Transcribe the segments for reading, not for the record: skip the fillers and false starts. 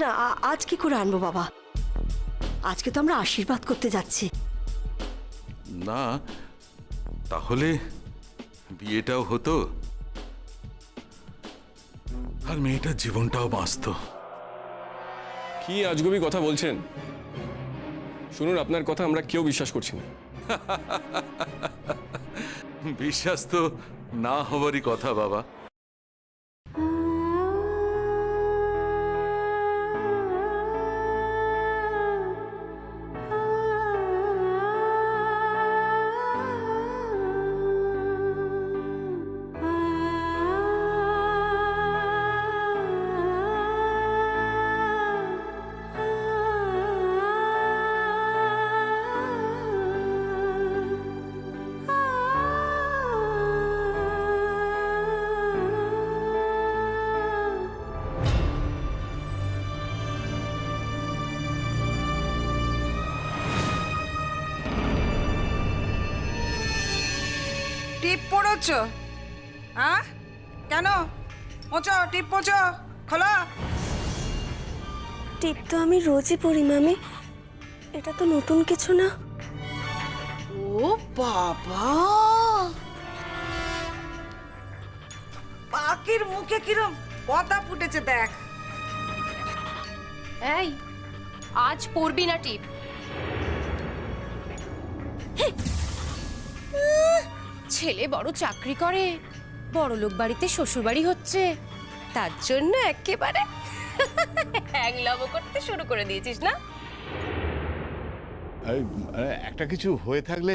না, আজ কি করে আনবো বাবা? আজকে তো আমরা আশীর্বাদ করতে যাচ্ছি। না, তাহলে বিয়েটাও হতো আর মেয়েটার জীবনটাও বাঁচতো। কি আজগুবি কথা বলছেন? শুনুন, আপনার কথা আমরা কেউ বিশ্বাস করছি না। বিশ্বাস তো না হবারই কথা বাবা। টিপ পড়েছ? হ্যাঁ, কেন? মোচো, টিপ মোচো, খোলো। টিপ তো আমি রোজই পড়ি মামি, এটা তো নতুন কিছু না। ও বাবা, পাখির মুখে কিরম কথা ফুটেছে দেখ। এই, আজ পড়বি না টিপ। ছেলে বড় চাকরি করে, বড় লোক বাড়িতে শ্বশুর বাড়ি হচ্ছে, তার জন্য একেবারে হ্যাংলামো করতে শুরু করে দিয়েছিস না? একটা কিছু হয়ে থাকলে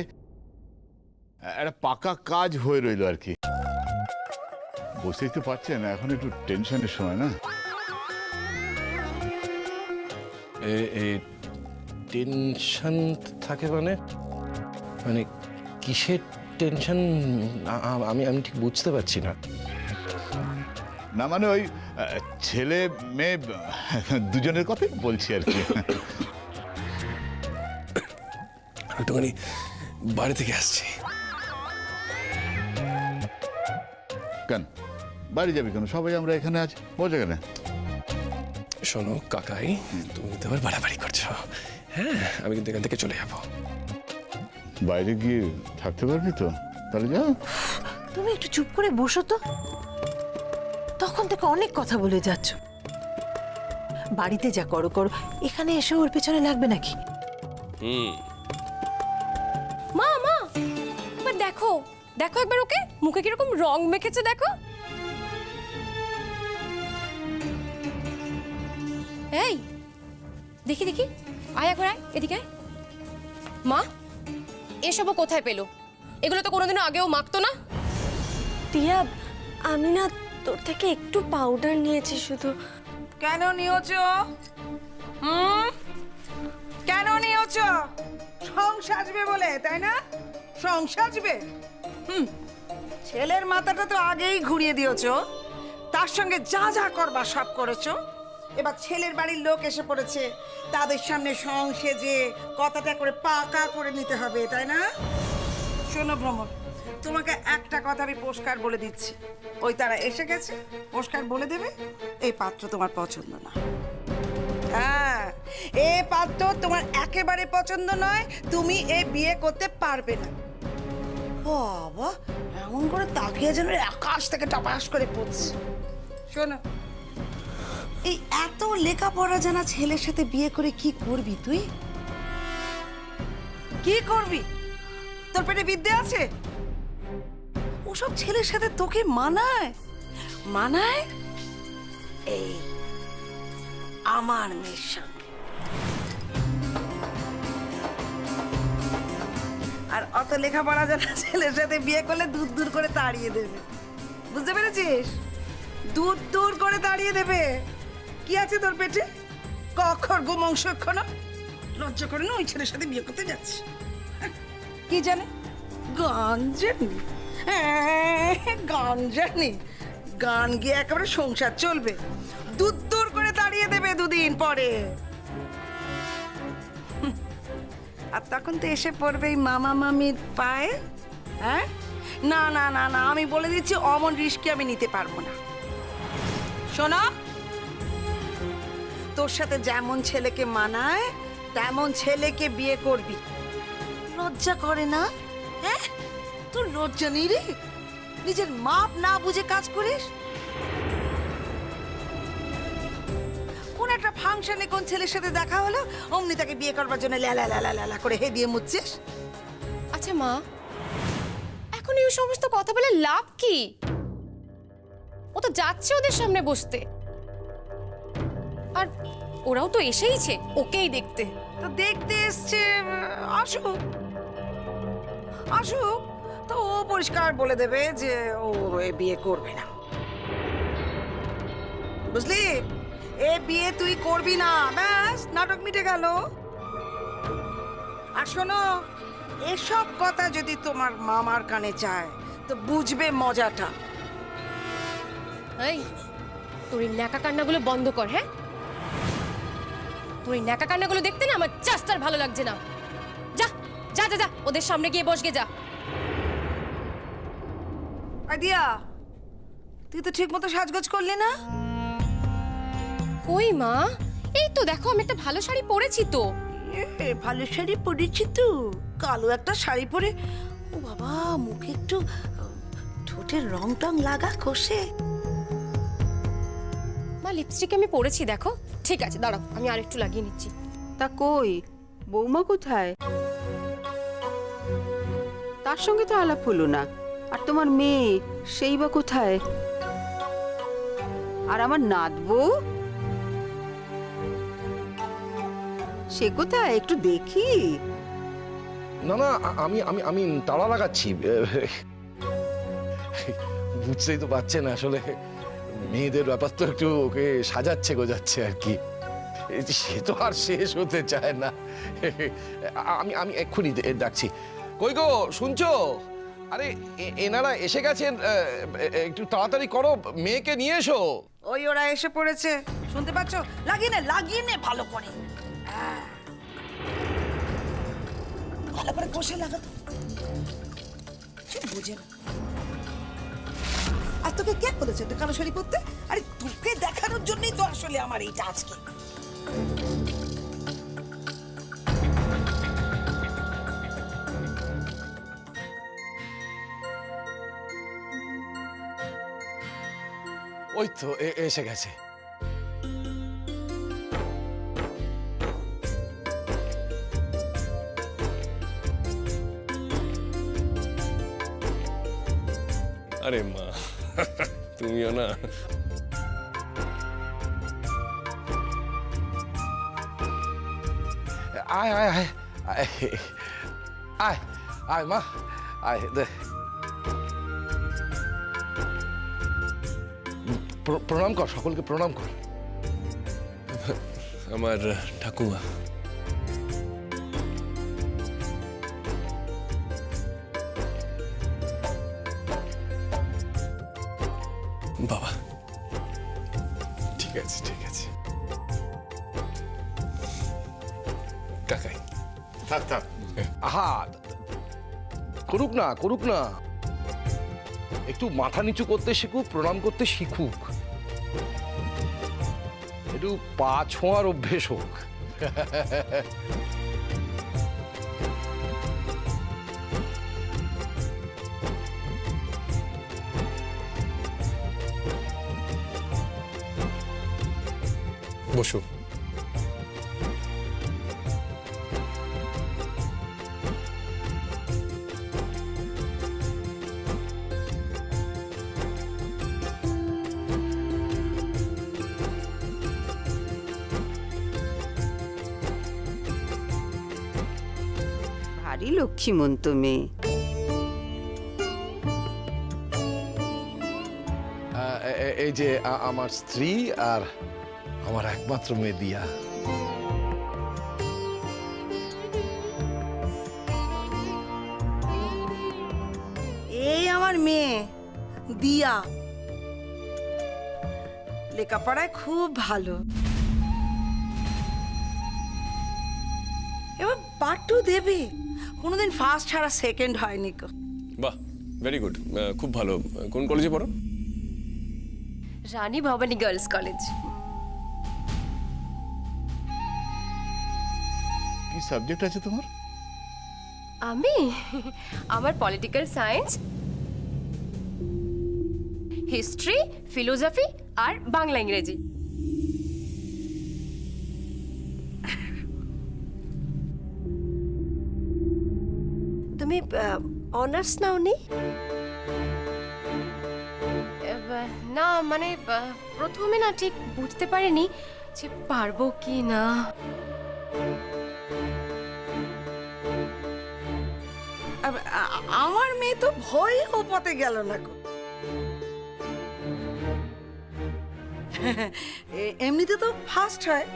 একটা পাকা কাজ হয়ে রইল আর কি। বুঝতেই তো পারছেন এখন একটু টেনশনের সময় না। টেনশন থাকে মানে মানে কিসের টেনশন? আমি আমি ঠিক বুঝতে পারছি না। না মানে ওই ছেলে মেয়ে দুজনের কথাই বলছি আর কি। একটুখানি বাড়ি থেকে আসছি। কেন বাড়ি যাবি কেন? সবাই আমরা এখানে আছি, বোঝা কেন? শোনো কাকাই, তুমি তো আবার বাড়াবাড়ি করছো। হ্যাঁ, আমি কিন্তু এখান থেকে চলে যাবো। বাইরে গিয়ে থাকতে পারবি তো? তাহলে যাও। তুমি একটু চুপ করে বসো তো, তখন থেকে অনেক কথা বলে যাচ্ছ। বাড়িতে যা করো করো, এখানে এসে ওর পেছনে লাগবে নাকি? মা মা, একবার দেখো, দেখো একবার ওকে, মুখে কিরকম রং মেখেছে দেখো। এই দেখি দেখি, আয় একবার আয়, এদিকে আয়। মা, এসবও কোথায় পেলো? এগুলো তো কোনোদিনও আগেও মাখতো না। টিয়া, আমি না তোর থেকে একটু পাউডার নিয়েছি শুধু। কেন নিয়েছ? কেন নিয়েছ? সং সাজবে বলে, তাই না? সং সাজবে। ছেলের মাথাটা তো আগেই ঘুরিয়ে দিয়েছ, তার সঙ্গে যা যা করবা সব করেছো। এবার ছেলের বাড়ির লোক এসে পড়েছে, তাদের সামনে সং সেজে কথাটা করে পাকা করে নিতে হবে, তাই না? শোনো ভ্রমর, তোমাকে একটা কথা আমি পরিষ্কার বলে দিচ্ছি, ওই তারা এসে গেছে, পরিষ্কার বলে দেবে এই পাত্র তোমার পছন্দ না। হ্যাঁ, এই পাত্র তোমার একেবারে পছন্দ নয়, তুমি এ বিয়ে করতে পারবে না। বাবা, এমন করে তাকিয়ে যেন আকাশ থেকে টপাস করে পড়ছে। শোনো, এই এত লেখাপড়া জানা ছেলের সাথে বিয়ে করে কি করবি তুই? কি করবি? তোর পেটে বিদ্যে আছে? ওসব ছেলের সাথে তোকে মানায়? মানায় এই আমার মেয়ের সঙ্গে। আর অত লেখাপড়া জানা ছেলের সাথে বিয়ে করলে দূর দূর করে তাড়িয়ে দেবে, বুঝতে পেরেছিস? দূর দূর করে তাড়িয়ে দেবে। কি আছে তোর পেটে? কখর গোমংস এখনো লজ্জা করে না ওই ছেলের সাথে বিয়ে করতে যাচ্ছে? কি জানে? গান জানি, গান জানি, গান গিয়ে একেবারে সংসার চলবে, দূর দূর করে তাড়িয়ে দেবে দুদিন পরে। আর তখন তো এসে পড়বে এই মামা মামির পায়ে। হ্যাঁ, না না না না, আমি বলে দিচ্ছি অমন রিস্কি আমি নিতে পারবো না। শোনো, তোর সাথে যেমন ছেলেকে মানায় তেমন ছেলেকে বিয়ে করবি। লজ্জা করে না? হ্যাঁ, তোর লজ্জা নেই রে? নিজের মাপ না বুঝে কাজ করিস। কোন একটা ফাংশনে কোন ছেলের সাথে দেখা হলো, অমনি তাকে বিয়ে করবার জন্য লা লা লা করে হে দিয়ে মুচ্ছিস। আচ্ছা মা, এখন এই সমস্ত কথা বলে লাভ কি? ও তো যাচ্ছে ওদের সামনে বসতে, আর ওরাও তো এসেইছে ওকেই দেখতে। তো দেখতে এসছে, আসুক আসুক, তো ও পরিষ্কার বলে দেবে যে ও এ বিয়ে করবে না, বুঝলি? এ বিয়ে তুই করবি না, ব্যাস নাটক মিটে গেল। আর শোনো, এসব কথা যদি তোমার মামার কানে যায় তো বুঝবে মজাটা। এই, তোর এই ন্যাকা কান্নাগুলো বন্ধ কর। হ্যাঁ, তোর এই ন্যাকা কান্নাগুলো দেখতে না আমার জাস্ট আর ভালো লাগছে না। যা যা যা যা, ওদের সামনে গিয়ে বসগে যা। আদিয়া, তুই তো ঠিক মতো সাজগোজ করলি না। কই মা, এই তো দেখো আমি একটা ভালো শাড়ি পরেছি তো। ভালো শাড়ি পরেছি তো, কালো একটা শাড়ি পরে। ও বাবা, মুখে একটু ঠোঁটের রং টং লাগা কষে। মা, লিপস্টিক আমি পরেছি দেখো। ঠিক আছে, দাঁড়াও আমি আরেকটু লাগিয়ে নিচ্ছি। তা কই বৌমা কোথায়? তার সঙ্গে তো আলাপ হলো না। আর তোমার মেয়ে সেই বা কোথায়? আর আমার নাত বউ সে কোথায়? একটু দেখি। না না, আমি আমি আমি তালা লাগাচ্ছি। বুঝতেই তো পারছেন আসলে মেয়েদের ব্যাপার তো একটু ওকে সাজাচ্ছে গোজাচ্ছে আর কি। সে তো আর শেষ হতে চায় না। আমি আমি এক্ষুনি ডাকছি। কই গো, শুনছো? আরে এনারা এসে গেছেন, একটু তাড়াতাড়ি করো, মেয়েকে নিয়ে এসো। ওই ওরা এসে পড়েছে, শুনতে পাচ্ছ? লাগিয়ে নে ভালো করে। ভালো করে কষে লাগাতো, বুঝে না। আর তোকে কে বলেছে তুই কালো শাড়ি পরতে? আরে তোকে দেখানোর জন্যই তো আসলে আমার এইটা আজকে। ওই তো এসে গেছে। আরে মা, তুমিও না। আয় আয় আয় আয় আয় আয় মা, আয় দে। প্রণাম কর, সকলকে প্রণাম কর। আমার ঠাকুমা। বাবা, ঠিক আছে ঠিক আছে। কাকাই, থাক থাক। আহা, করুক না করুক না, একটু মাথা নিচু করতে শিখুক, প্রণাম করতে শিখুক, একটু পা ছোঁয়ার অভ্যেস হোক। বসো। ভারী লক্ষ্মীমন্ত মেয়ে। এই যে আমার স্ত্রী আর আমার একমাত্র মেয়ে দিয়া। এই আমার মেয়ে দিয়া, লেখাপড়ায় খুব ভালো। এবার পার্টও দেবে, কোনোদিন ফার্স্ট ছাড়া সেকেন্ড হয়নি। বাহ, ভেরি গুড, খুব ভালো। কোন কলেজে পড়ো? রানী ভবানী গার্লস কলেজ। কি সাবজেক্ট আছে তোমার? আমি আমার পলিটিক্যাল সায়েন্স, হিস্ট্রি, ফিলোসফি আর বাংলা ইংরেজি। তুমি অনার্স নাওনি? না মানে প্রথমে না ঠিক বুঝতে পারিনি যে পারবো কি না। আমার মেয়ে তো ভয় পথে গেল না গো। এমনিতে তো ফার্স্ট হয়,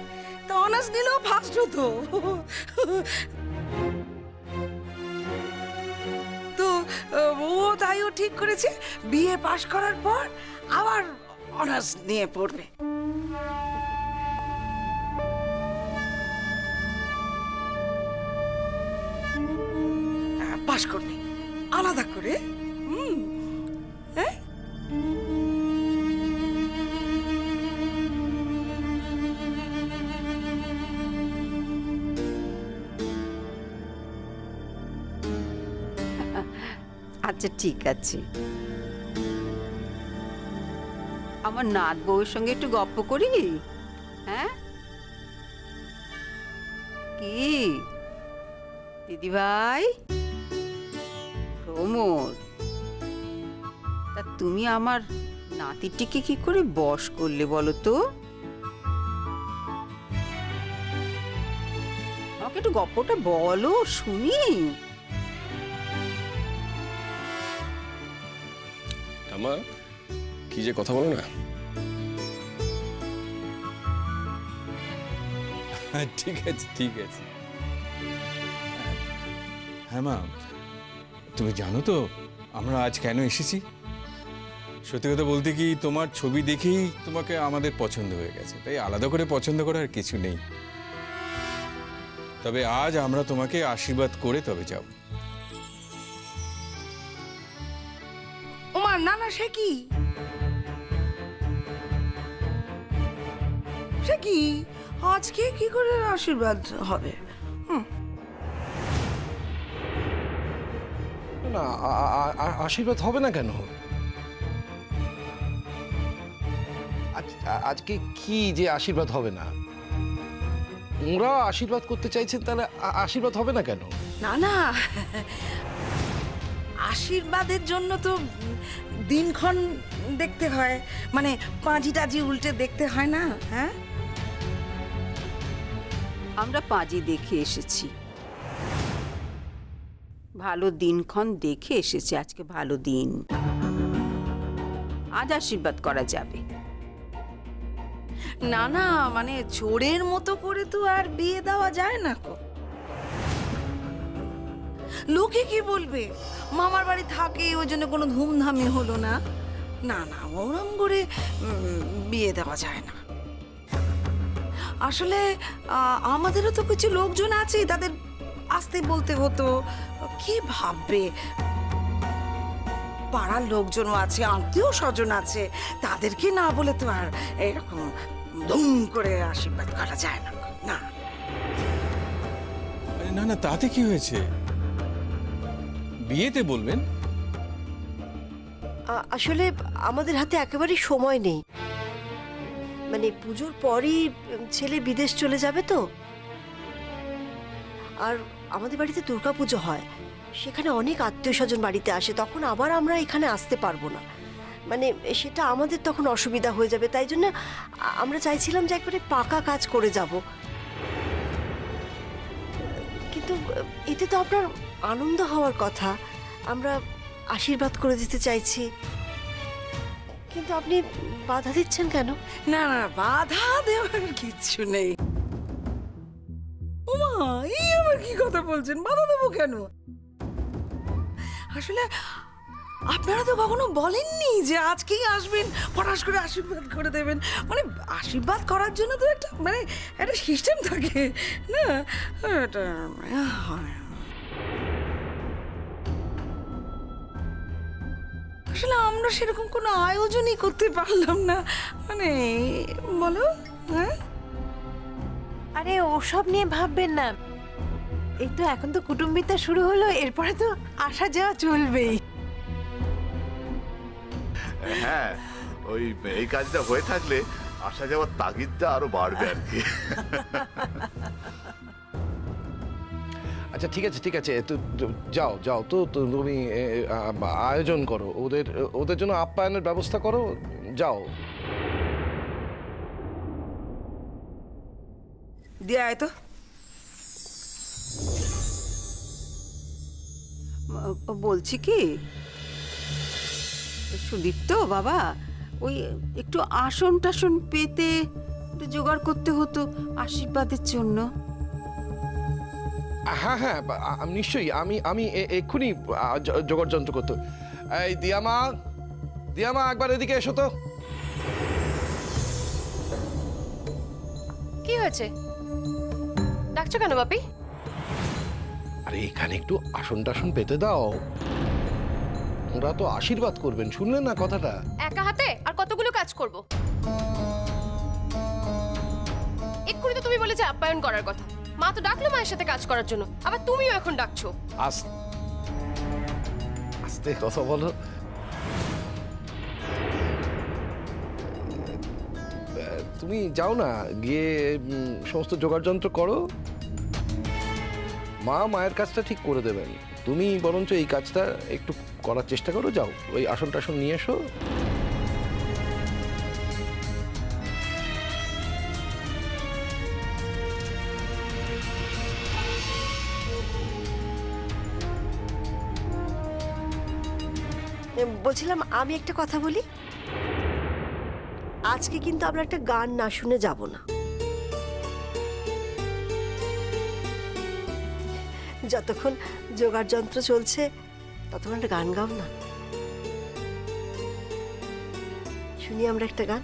তো অনার্স নিলেও ফার্স্ট হতো। তো ও তাইও ঠিক করেছে বিএ পাশ করার পর আবার অনার্স নিয়ে পড়বে। পাশ করবে আলাদা করে। হ্যাঁ, আচ্ছা ঠিক আছে, আমার নাত বউয়ের সঙ্গে একটু গপ্প করি। হ্যাঁ কি দিদি ভাই প্রমোদ, তা তুমি আমার নাতিটিকে কি করে বশ করলে বলো তো? আমাকে একটু গপ্পটা বলো শুনি। ঠাম্মা কি যে কথা বলো না। ঠিক আছে ঠিক আছে। হ্যাঁ মা, তুমি জানো তো আমরা আজ কেন এসেছি? সত্যি কথা বলতে কি, তোমার ছবি দেখেই তোমাকে আমাদের পছন্দ হয়ে গেছে, তাই আলাদা করে পছন্দ করার কিছু নেই। তবে আজ আমরা তোমাকে আশীর্বাদ করে তবে যাব। ওমা না না, সে কি সে কি আজকে কি করে আশীর্বাদ হবে? না আশীর্বাদ হবে না কেন? আজকে কি যে আশীর্বাদ হবে না? ওরা আশীর্বাদ করতে চাইছেন, তাহলে আশীর্বাদ হবে না কেন? না না, আশীর্বাদের জন্য তো দিনক্ষণ দেখতে হয়, মানে পাঁজি টাজি উল্টে দেখতে হয় না। হ্যাঁ, আমরা পাঁজি দেখে এসেছি, ভালো দিনক্ষণ দেখে এসেছি। আজকে ভালো দিন, আজ আশীর্বাদ করা যাবে। না না, মানে চোরের মতো করে তো আর বিয়ে দেওয়া যায় না গো। লোকে কি বলবে, মামার বাড়ি থাকে ওই জন্য কোনো ধুমধামই হলো না। না না, ওরম করে বিয়ে দেওয়া যায় না। আসলে আমাদেরও তো কিছু লোকজন আছে, তাদের আসতে বলতে হতো। কি ভাববে, পাড়ার লোকজনও আছে, আত্মীয় স্বজন আছে, তাদেরকে না বলে তো আর এরকম ধুম করে আশীর্বাদ করা যায় না। না আরে না না, তাতে কি হয়েছে? বিয়েতে বলবেন। আসলে আমাদের হাতে একেবারেই সময় নেই, মানে পুজোর পরই ছেলে বিদেশ চলে যাবে তো। আর আমাদের বাড়িতে দুর্গাপুজো হয়, সেখানে অনেক আত্মীয় স্বজন বাড়িতে আসে, তখন আবার আমরা এখানে আসতে পারবো না, মানে সেটা আমাদের তখন অসুবিধা হয়ে যাবে। তাই জন্য আমরা চাইছিলাম যে একবারে পাকা কাজ করে যাব, কিন্তু এতে তো আপনার আনন্দ হওয়ার কথা। আমরা আশীর্বাদ করে দিতে চাইছি, কিন্তু আপনি বাধা দিচ্ছেন কেন? না না, বাধা দেওয়ার কিচ্ছু নেই। ওমা, এই আবার কি কথা বলছেন? বাধা দেবো কেন? আসলে আপনারা তো কখনো বলেননি যে আজকেই আসবেন, ফটাস করে আশীর্বাদ করে দেবেন। মানে আশীর্বাদ করার জন্য তো একটা মানে একটা সিস্টেম থাকে না, এটা আসলে আমরা সেরকম কোনো আয়োজনই করতে পারলাম না, মানে বলো। হ্যাঁ, আরে ওসব নিয়ে ভাববেন না, এই তো এখন তো কুটুম্বিতা শুরু হলো, এরপরে তো আসা যাওয়া চলবেই। হ্যাঁ, ওই এই কাজটা হয়ে থাকলে আসা যাওয়ার তাগিদটা আরো বাড়বে আর কি। আচ্ছা ঠিক আছে যাও যাও তো তুমি আয়োজন করো, ওদের জন্য আপ্যায়নের ব্যবস্থা করো, যাও। দিয়ে আয় তো। বলছি কি সুদীপ তো বাবা, ওই একটু আসন টাসন পেতে একটু জোগাড় করতে হতো আশীর্বাদের জন্য। হ্যাঁ নিশ্চয়ই, আমি এক্ষুনি জোগাড় যন্ত্র করতে। এই দিয়ামা একবার এদিকে এসো তো। কি হয়েছে, ডাকছো কেন বাপি? আরে এখানে একটু আসন টাসন পেতে দাও, ওরা তো আশীর্বাদ করবেন, শুনলেন না কথাটা? একা হাতে আর কতগুলো কাজ করব? এক্ষুনি তো তুমি বলে যে আপ্যায়ন করার কথা, মা তো ডাকলো মায়ের সাথে কাজ করার জন্য, আবার তুমিও এখন ডাকছো। আস্তে কথা বলো। তুমি যাও না, গিয়ে সমস্ত জোগাড় যন্ত্র করো, মায়ের কাজটা ঠিক করে দেবেন। তুমি বরঞ্চ এই কাজটা একটু করার চেষ্টা করো, যাও ওই আসন টাসন নিয়ে এসো। বলছিলাম, আমি একটা কথা বলি, আজকে কিন্তু আমরা একটা গান না শুনে যাব না। যতক্ষণ জোগাড় যন্ত্র চলছে ততক্ষণ একটা গান গাও না, শুনি আমরা একটা গান।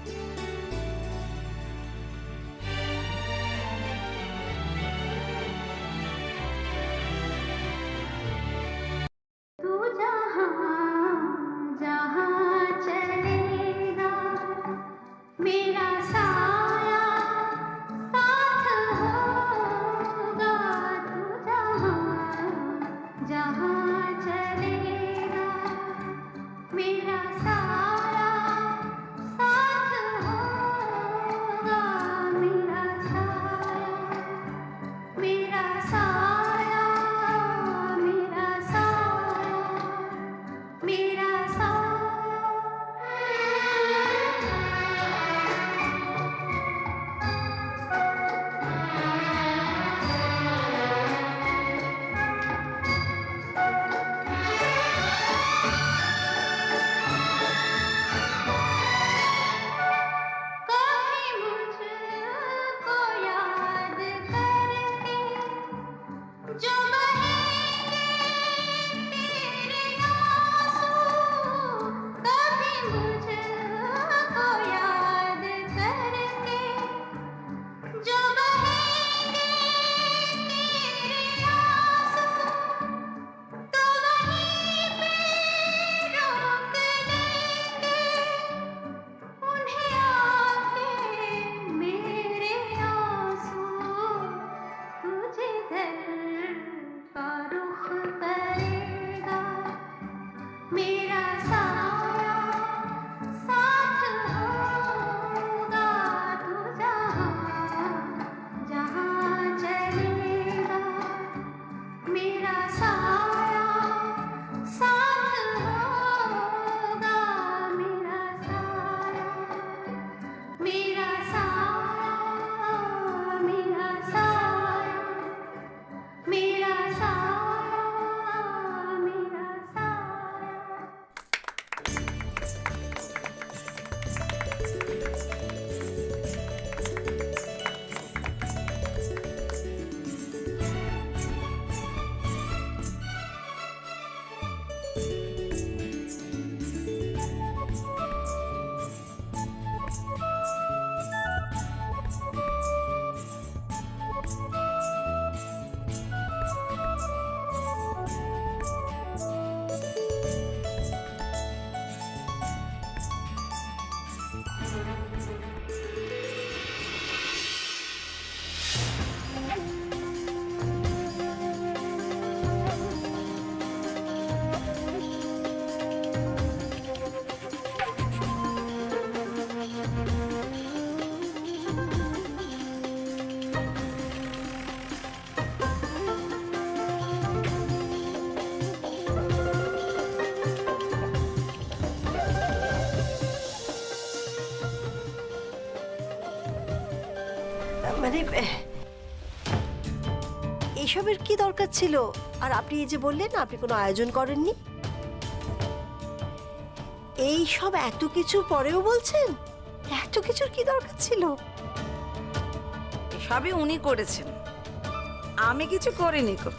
মানে এইসবের কি দরকার ছিল? আর আপনি এই যে বললেন আপনি কোনো আয়োজন করেননি, এই সব এত কিছু পরেও বলছেন? এত কিছুর কি দরকার ছিল? সবই উনি করেছেন, আমি কিছু করিনি গো।